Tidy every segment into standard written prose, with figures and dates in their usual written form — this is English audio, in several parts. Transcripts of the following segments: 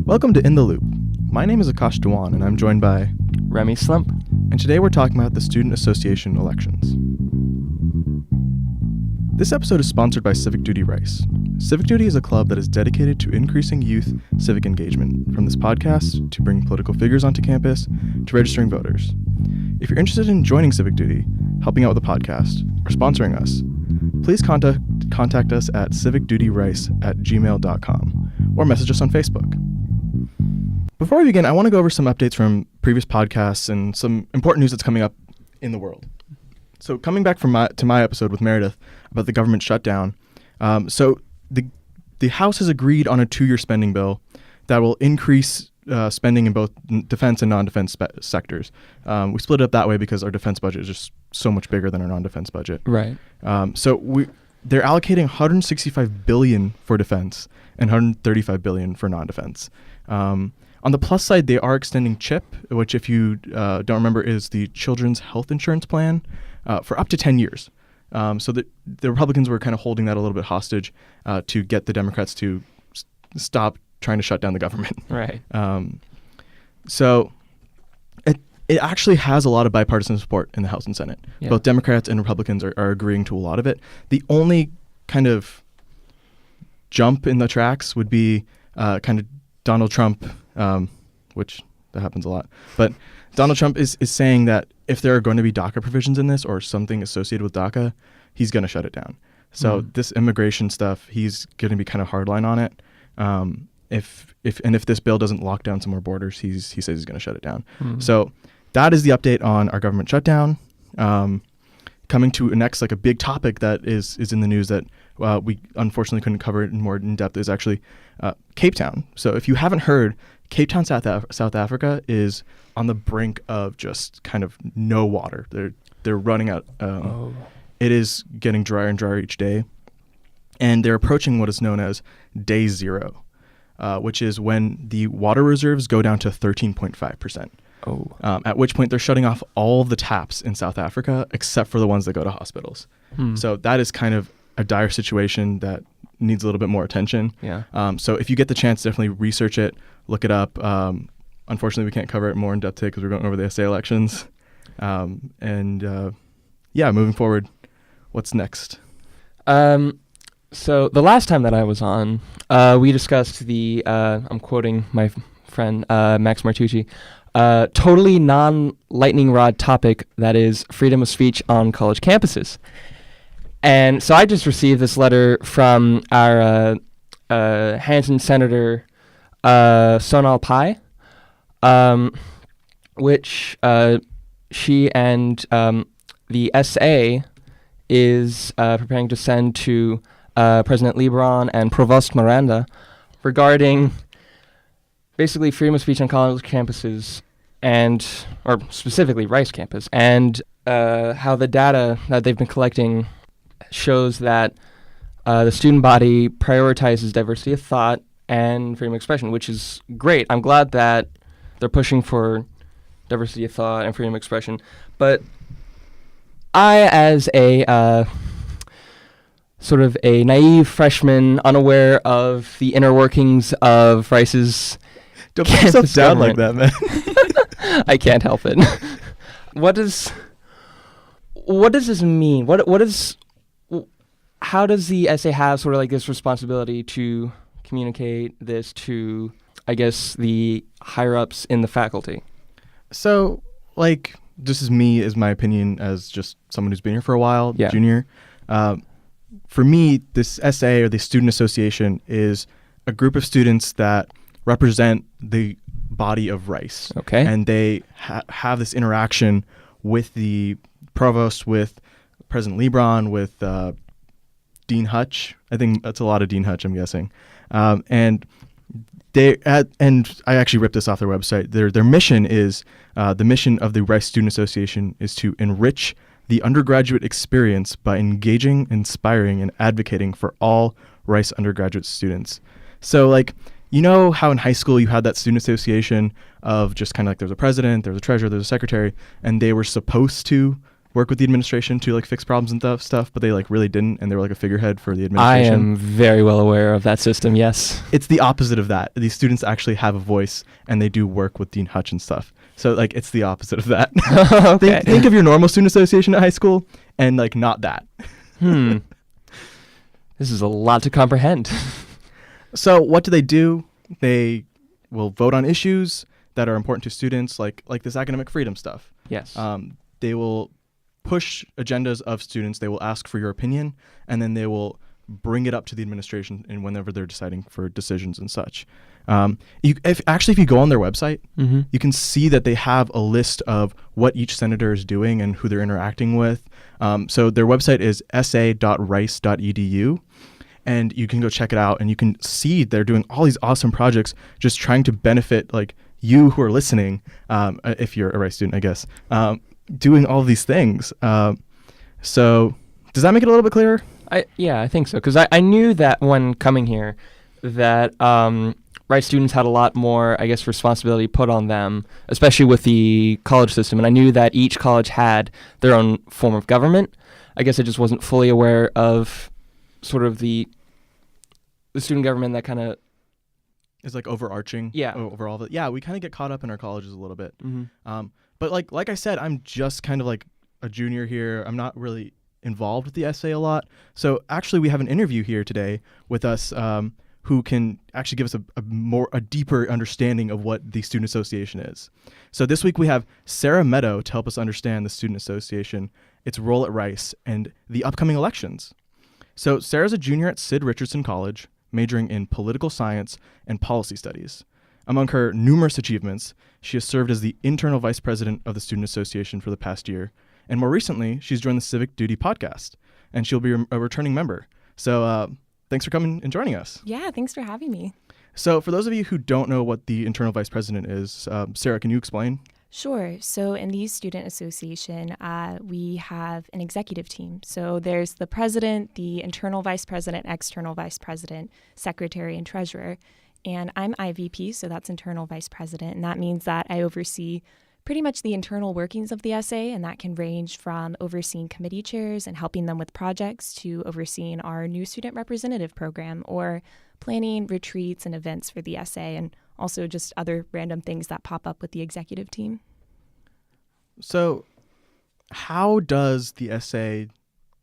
Welcome to In the Loop. My name is Akash Dhawan, and I'm joined by Remy Slimp. And today we're talking about the Student Association elections. This episode is sponsored by Civic Duty Rice. Civic Duty is a club that is dedicated to increasing youth civic engagement, from this podcast to bringing political figures onto campus to registering voters. If you're interested in joining Civic Duty, helping out with the podcast, or sponsoring us, please contact us at civicdutyrice@gmail.com or message us on Facebook. Before we begin, I want to go over some updates from previous podcasts and some important news that's coming up in the world. So coming back to my episode with Meredith about the government shutdown, so the House has agreed on a 2-year spending bill that will increase spending in both defense and non-defense sectors. We split it up that way because our defense budget is just so much bigger than our non-defense budget. Right. So they're allocating $165 billion for defense and $135 billion for non-defense. On the plus side, they are extending CHIP, which, if you don't remember, is the Children's Health Insurance Plan, for up to 10 years. So the Republicans were kind of holding that a little bit hostage to get the Democrats to stop trying to shut down the government. Right. So it actually has a lot of bipartisan support in the House and Senate. Yeah. Both Democrats and Republicans are agreeing to a lot of it. The only kind of jump in the tracks would be kind of Donald Trump, which that happens a lot. But Donald Trump is saying that if there are going to be DACA provisions in this or something associated with DACA, he's going to shut it down. So this immigration stuff, he's going to be kind of hardline on it. If this bill doesn't lock down some more borders, he says he's going to shut it down. So that is the update on our government shutdown. Coming to next, like a big topic that is in the news that we unfortunately couldn't cover it in more in depth is actually Capetown. So if you haven't heard, Capetown, South Africa is on the brink of just kind of no water. They're running out. It is getting drier and drier each day, and they're approaching what is known as day zero, which is when the water reserves go down to 13.5%. At which point they're shutting off all of the taps in South Africa except for the ones that go to hospitals. So that is kind of a dire situation that needs a little bit more attention. Yeah. So if you get the chance, definitely research it, look it up. Unfortunately, we can't cover it more in depth today because we're going over the SA elections. Moving forward, what's next? So the last time that I was on, we discussed the, I'm quoting my friend Max Martucci, totally non-lightning rod topic that is freedom of speech on college campuses. And so I just received this letter from our Hanson Senator Sonal Pai, which she and the SA is preparing to send to President Lebron and Provost Miranda regarding basically freedom of speech on college campuses or specifically Rice campus, and how the data that they've been collecting shows that the student body prioritizes diversity of thought and freedom of expression, which is great. I'm glad that they're pushing for diversity of thought and freedom of expression. But I, as a sort of a naive freshman, unaware of the inner workings of Rice's Don't put yourself down like that, man. I can't help it. What does this mean? How does the SA have sort of like this responsibility to communicate this to, I guess, the higher ups in the faculty? So, like, this is my opinion as just someone who's been here for a while, junior. For me, this SA, or the Student Association, is a group of students that represent the body of Rice. Okay. And they have this interaction with the provost, with President Lebron, with Dean Hutch. I think that's a lot of Dean Hutch, I'm guessing. And I actually ripped this off their website. Their mission is, the mission of the Rice Student Association is to enrich the undergraduate experience by engaging, inspiring, and advocating for all Rice undergraduate students. So, like, you know how in high school you had that student association of just kind of like there's a president, there's a treasurer, there's a secretary, and they were supposed to work with the administration to like fix problems and stuff, but they like really didn't, and they were like a figurehead for the I administration. am very well aware of that system, yes. It's the opposite of that. These students actually have a voice, and they do work with Dean Hutch and stuff. So like it's the opposite of that. Okay. Think of your normal student association at high school, and like not that. This is a lot to comprehend. So what do? They will vote on issues that are important to students, like this academic freedom stuff. Yes. They will push agendas of students. They will ask for your opinion, and then they will bring it up to the administration and whenever they're deciding for decisions and such. If you go on their website, you can see that they have a list of what each senator is doing and who they're interacting with. So their website is sa.rice.edu, and you can go check it out, and you can see they're doing all these awesome projects just trying to benefit like you who are listening, if you're a Rice student, I guess, doing all these things. So does that make it a little bit clearer? I think so, because I knew that when coming here that Rice students had a lot more, I guess, responsibility put on them, especially with the college system. And I knew that each college had their own form of government. I guess I just wasn't fully aware of sort of the student government that kind of is like overarching. Yeah. Over all of it. Yeah, we kind of get caught up in our colleges a little bit. But like I said, I'm just kind of like a junior here. I'm not really involved with the SA a lot. So actually we have an interview here today with us who can actually give us a deeper understanding of what the Student Association is. So this week we have Sara Meadow to help us understand the Student Association, its role at Rice, and the upcoming elections. So Sarah's a junior at Sid Richardson College, majoring in political science and policy studies. Among her numerous achievements, she has served as the internal vice president of the Student Association for the past year. And more recently, she's joined the Civic Duty podcast, and she'll be a returning member. So thanks for coming and joining us. Yeah, thanks for having me. So for those of you who don't know what the internal vice president is, Sarah, can you explain? Sure. So in the Student Association, we have an executive team. So there's the president, the internal vice president, external vice president, secretary, and treasurer. And I'm IVP, so that's internal vice president. And that means that I oversee pretty much the internal workings of the SA, and that can range from overseeing committee chairs and helping them with projects to overseeing our new student representative program or planning retreats and events for the SA, and also just other random things that pop up with the executive team. So how does the SA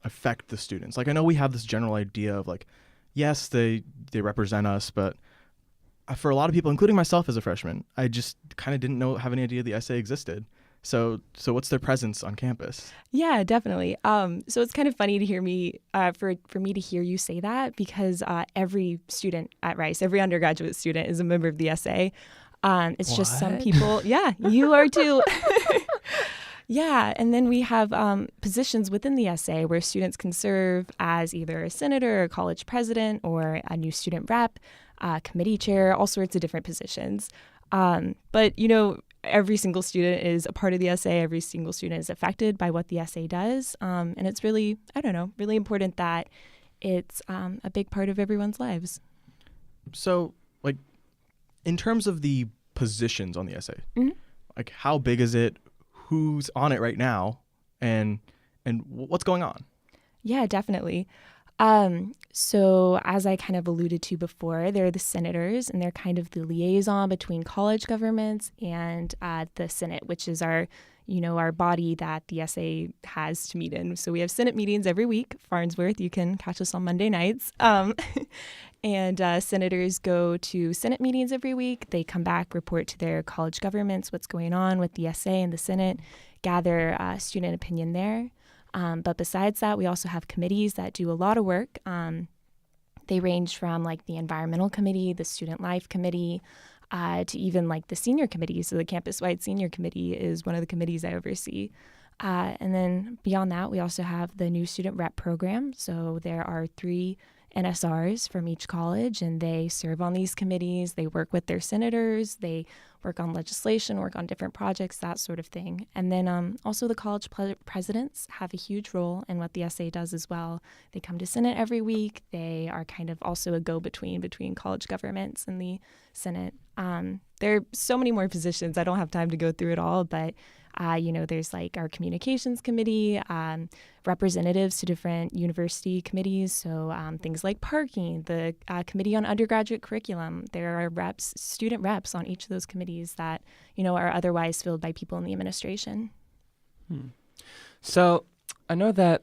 affect the students? Like, I know we have this general idea of like, yes, they represent us, but for a lot of people, including myself as a freshman, I just kind of didn't have any idea the SA existed. So what's their presence on campus? Yeah, definitely. So it's kind of funny to hear me, for me to hear you say that, because every student at Rice, every undergraduate student is a member of the SA. It's What? just some people. Yeah, you are too. Yeah, and then we have positions within the SA where students can serve as either a senator, a college president, or a new student rep, committee chair, all sorts of different positions. But, every single student is a part of the SA. Every single student is affected by what the SA does. And it's really, really important that it's a big part of everyone's lives. So, like, in terms of the positions on the SA, Mm-hmm. like, how big is it? Who's on it right now? And what's going on? Yeah, definitely. So as I kind of alluded to before, they're the senators, and they're kind of the liaison between college governments and the Senate, which is our body that the SA has to meet in. So we have Senate meetings every week. Farnsworth, you can catch us on Monday nights. And senators go to Senate meetings every week. They come back, report to their college governments what's going on with the SA and the Senate, gather student opinion there. But besides that, we also have committees that do a lot of work. They range from like the environmental committee, the student life committee, to even like the senior committee. So the campus-wide senior committee is one of the committees I oversee. And then beyond that, we also have the new student rep program. So there are 3 NSRs from each college, and they serve on these committees. They work with their senators. They work on legislation, work on different projects, that sort of thing. And then also the college presidents have a huge role in what the SA does as well. They come to Senate every week. They are kind of also a go-between between college governments and the Senate. There are so many more positions. I don't have time to go through it all, but There's like our communications committee, representatives to different university committees. So things like parking, the committee on undergraduate curriculum. There are student reps on each of those committees that, are otherwise filled by people in the administration. So I know that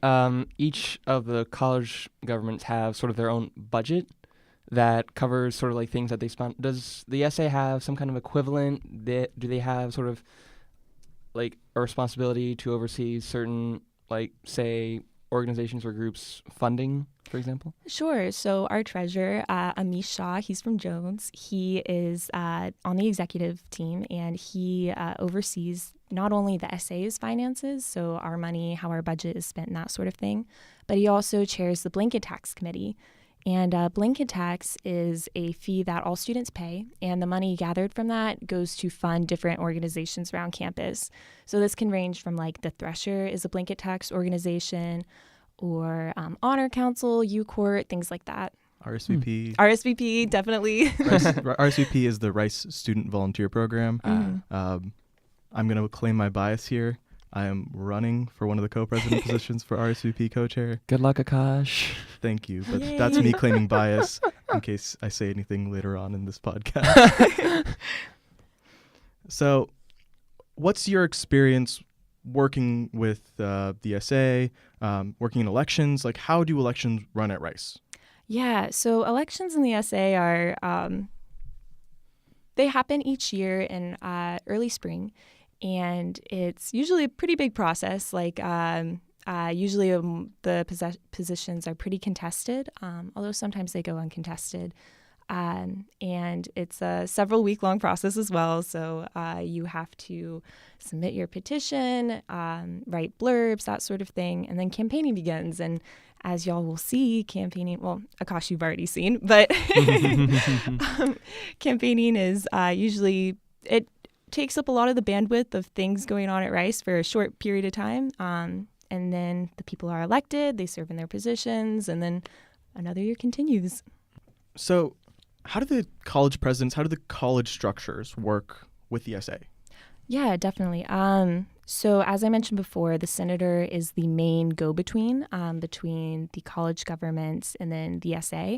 each of the college governments have sort of their own budget that covers sort of like things that they spend. Does the SA have some kind of equivalent? Do they have sort of like a responsibility to oversee certain, like, say, organizations or groups funding, for example? Sure. So our treasurer, Amish Shah, he's from Jones. He is on the executive team, and he oversees not only the SA's finances, so our money, how our budget is spent, and that sort of thing, but he also chairs the blanket tax committee. And blanket tax is a fee that all students pay, and the money gathered from that goes to fund different organizations around campus. So this can range from like the Thresher is a blanket tax organization, or Honor Council, U-Court, things like that. RSVP. RSVP, definitely. RSVP is the Rice Student Volunteer Program. I'm going to claim my bias here. I am running for one of the co-president positions for RSVP co-chair. Good luck, Akash. Thank you. But that's me claiming bias in case I say anything later on in this podcast. So what's your experience working with the SA, working in elections? Like, how do elections run at Rice? Yeah, so elections in the SA are, they happen each year in early spring. And it's usually a pretty big process. Like usually the positions are pretty contested, although sometimes they go uncontested. And it's a several week-long process as well. So you have to submit your petition, write blurbs, that sort of thing. And then campaigning begins. And as y'all will see, campaigning, well, Akash, you've already seen, but campaigning is usually, it takes up a lot of the bandwidth of things going on at Rice for a short period of time. And then the people are elected, they serve in their positions, and then another year continues. So how do the college presidents, how do the college structures work with the SA? Yeah, definitely. So as I mentioned before, the senator is the main go-between between the college governments and then the SA.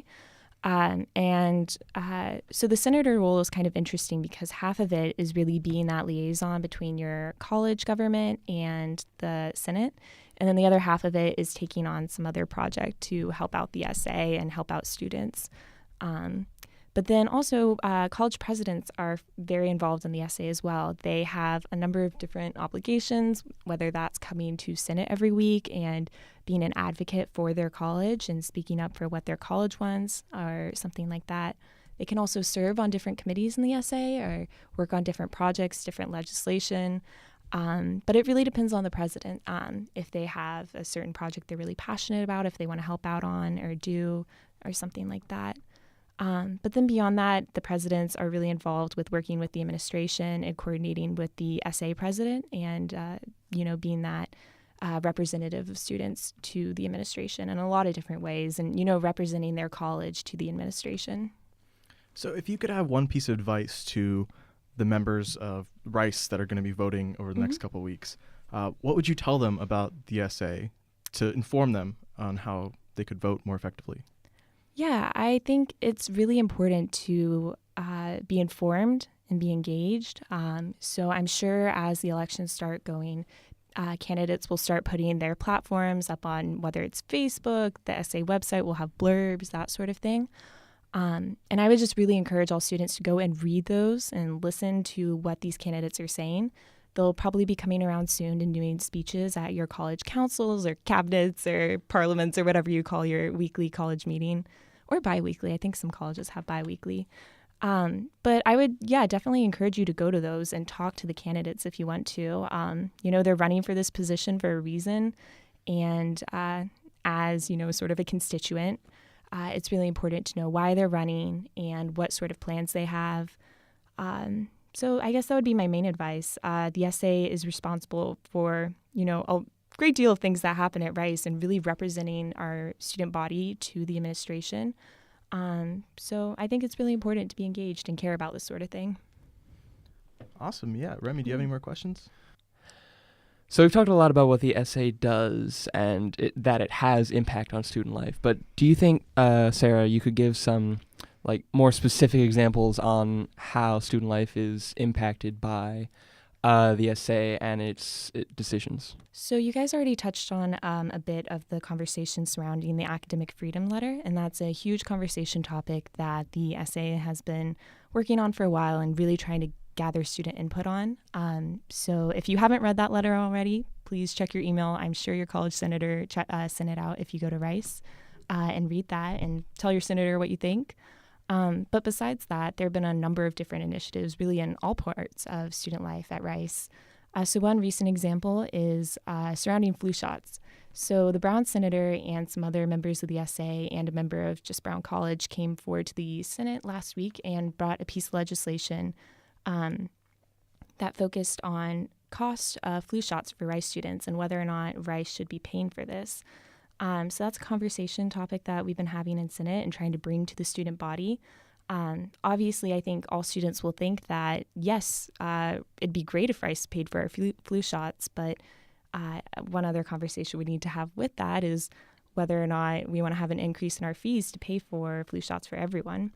So the senator role is kind of interesting because half of it is really being that liaison between your college government and the Senate. And then the other half of it is taking on some other project to help out the SA and help out students. But then also college presidents are very involved in the SA as well. They have a number of different obligations, whether that's coming to Senate every week and being an advocate for their college and speaking up for what their college wants or something like that. They can also serve on different committees in the SA or work on different projects, different legislation. But it really depends on the president. If they have a certain project they're really passionate about, if they want to help out on or do or something like that. But then beyond that, the presidents are really involved with working with the administration and coordinating with the SA president and, being that representative of students to the administration in a lot of different ways and, representing their college to the administration. So if you could have one piece of advice to the members of Rice that are going to be voting over the next couple of weeks, what would you tell them about the SA to inform them on how they could vote more effectively? Yeah, I think it's really important to be informed and be engaged. So I'm sure as the elections start going, candidates will start putting their platforms up on whether it's Facebook, the SA website will have blurbs, that sort of thing. And I would just really encourage all students to go and read those and listen to what these candidates are saying. They'll probably be coming around soon and doing speeches at your college councils or cabinets or parliaments or whatever you call your weekly college meeting. Or biweekly. I think some colleges have biweekly. But I would, definitely encourage you to go to those and talk to the candidates if you want to. They're running for this position for a reason. And as, sort of a constituent, it's really important to know why they're running and what sort of plans they have. So I guess that would be my main advice. The SA is responsible for, a great deal of things that happen at Rice and really representing our student body to the administration. So I think it's really important to be engaged and care about this sort of thing. Awesome. Yeah. Remy, do you have any more questions? So we've talked a lot about what the SA does and that it has impact on student life. But do you think, Sarah, you could give some more specific examples on how student life is impacted by the SA and its decisions? So you guys already touched on a bit of the conversation surrounding the academic freedom letter, and that's a huge conversation topic that the SA has been working on for a while and really trying to gather student input on. So if you haven't read that letter already, please check your email. I'm sure your college senator sent it out if you go to Rice and read that and tell your senator what you think. But besides that, there have been a number of different initiatives really in all parts of student life at Rice. So one recent example is surrounding flu shots. So the Brown senator and some other members of the SA and a member of Just Brown College came forward to the Senate last week and brought a piece of legislation that focused on cost of flu shots for Rice students and whether or not Rice should be paying for this. So that's a conversation topic that we've been having in Senate and trying to bring to the student body. Obviously, I think all students will think that, yes, it'd be great if Rice paid for our flu shots, but one other conversation we need to have with that is whether or not we want to have an increase in our fees to pay for flu shots for everyone.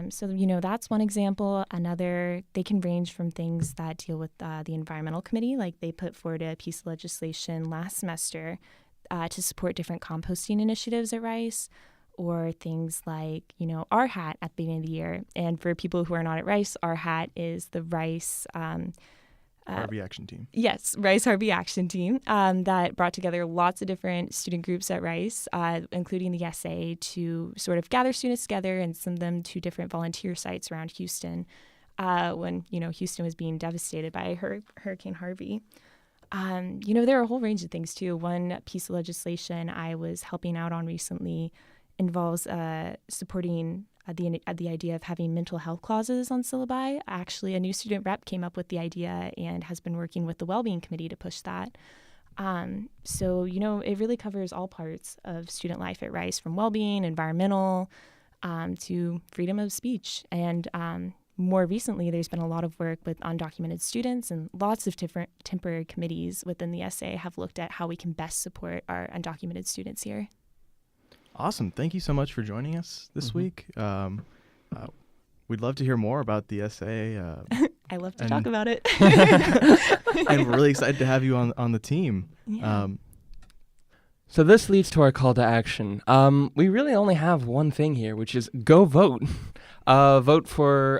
So, that's one example. Another, they can range from things that deal with the environmental committee, like they put forward a piece of legislation last semester to support different composting initiatives at Rice, or things like, our hat at the beginning of the year. And for people who are not at Rice, our hat is the Rice Harvey Action Team. Yes, Rice Harvey Action Team that brought together lots of different student groups at Rice, including the SA, to sort of gather students together and send them to different volunteer sites around Houston when, Houston was being devastated by Hurricane Harvey. There are a whole range of things, too. One piece of legislation I was helping out on recently involves supporting the idea of having mental health clauses on syllabi. Actually, a new student rep came up with the idea and has been working with the Wellbeing Committee to push that. So, it really covers all parts of student life at Rice, from well-being, environmental, to freedom of speech. And more recently, there's been a lot of work with undocumented students, and lots of different temporary committees within the SA have looked at how we can best support our undocumented students here. Awesome. Thank you so much for joining us this week. We'd love to hear more about the SA. I love to talk about it. And we're really excited to have you on the team. Yeah. So this leads to our call to action. We really only have one thing here, which is go vote. Vote for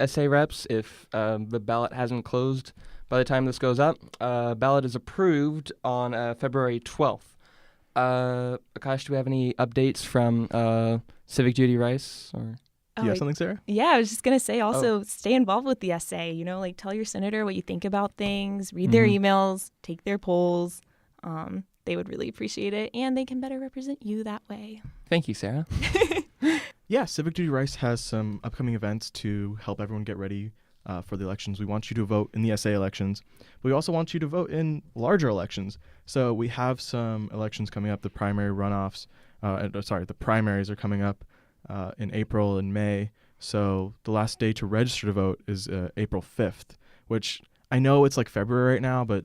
SA reps if the ballot hasn't closed by the time this goes up. Ballot is approved on February 12th. Akash, do we have any updates from Civic Duty Rice? Or do you have something, Sarah? Yeah, I was just going to say also stay involved with the SA. Tell your senator what you think about things, read their emails, take their polls. They would really appreciate it, and they can better represent you that way. Thank you, Sarah. Yeah, Civic Duty Rice has some upcoming events to help everyone get ready for the elections. We want you to vote in the SA elections. But we also want you to vote in larger elections. So we have some elections coming up. The primary runoffs, the primaries are coming up in April and May. So the last day to register to vote is April 5th, which I know it's like February right now, but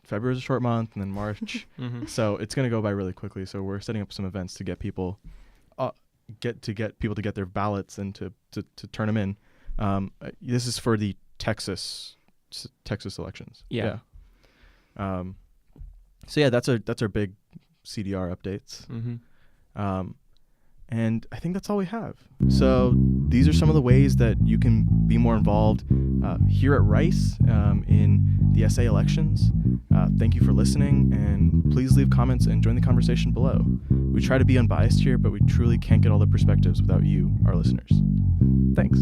February is a short month, and then March. So it's going to go by really quickly. So we're setting up some events to get people people to get their ballots and to turn them in. This is for the Texas elections. Yeah. So yeah, that's our big CDR updates. And I think that's all we have. So these are some of the ways that you can be more involved here at Rice in the SA elections. Thank you for listening, and please leave comments and join the conversation below. We try to be unbiased here, but we truly can't get all the perspectives without you, our listeners. Thanks.